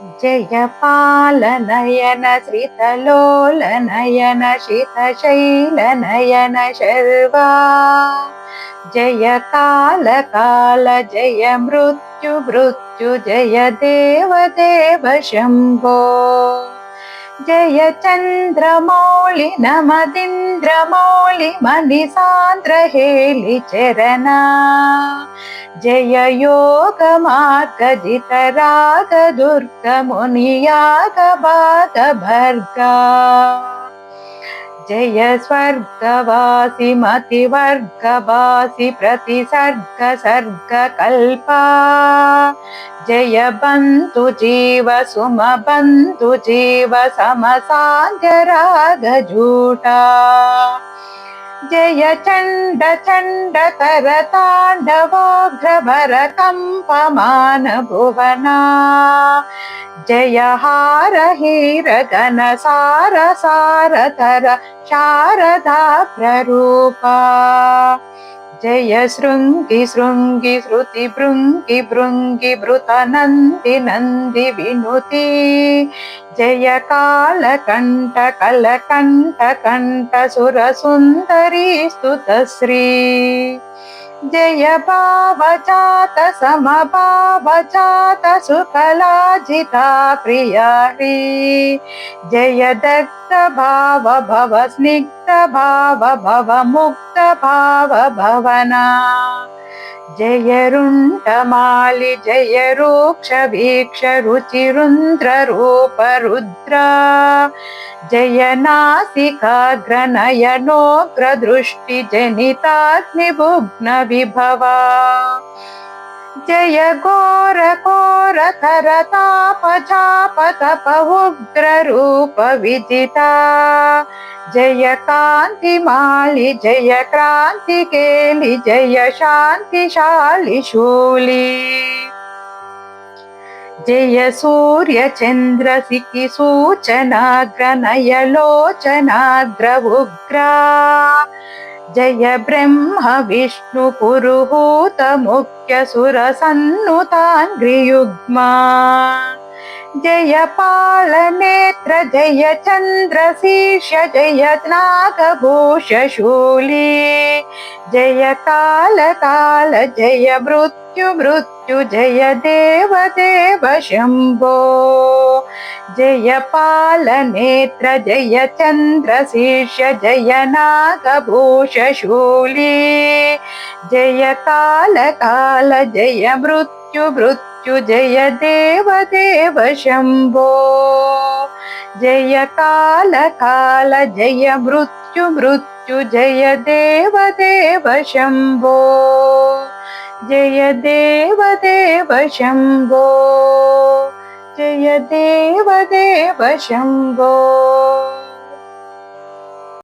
जयपालनयन श्रितलोलनयन शितशैलनयन शर्वा जय काल काल जय मृत्यु मृत्यु जय देव देव शम्भो जय चन्द्रमौळि नमदिन्द्रमौळि मणिसान्द्र हेलि चरणा जय योग मार्ग जित राग दुर्ग मुनियाग बाग भर्गा जय स्वर्गवासी मतिवर्गवासी प्रतिसर्ग सर्ग कल्पा जय बन्धु जीव सुम बन्धु जीव समसान्ध्य राग जूटा जय चण्ड चण्ड कर ताण्डवाग्र भर कम्पमान भुवना जय हार हीर गण सार सार धर शारदा प्ररूपा जय शृङ्गि शृङ्गि श्रुति भृङ्गि भृङ्गि भृत नन्दी नन्दी विनुति जय कालकण्ठ कलकण्ठ कण्ठ सुर सुन्दरी स्तुतश्री जय भावजात समभावजात सुकलाजिता प्रियारी जय दग्ध भाव भव स्निग्ध भाव भव मुग्ध भाव भवना जय रुण्डमालि जय रूक्ष वीक्ष रुचिरुन्द्र रूप रुद्रा जय नासिकाग्र नयनोग्र दृष्टि जनिताग्निभुग्न विभवा जय घोर घोर कर ताप चाप तप उग्र रूप विजिता जय कांति माली जय क्रांति केली जय शांतिशाली शूली जय सूर्य चंद्र सिखि सूचनाग्र नयलोचनाग्र उग्रा जय ब्रह्म विष्णु पुरुहूत मुख्य सुर सन्नुताङ्घ्रियुग्मा जय पाल नेत्र जय चंद्र शीर्ष जय नागभूष शूली जय काल काल जय मृत्यु मृत्यु जय देव देव शम्भो जय पाल नेत्र जय चंद्र शीर्ष जय नागभूष शूली जय काल काल जय मृत्यु मृत्यु जय देव देव शम्भो जय काल काल जय मृत्यु मृत्यु जय देव देव शम्भो जय देव देव शम्भो जय देव देव शम्भो।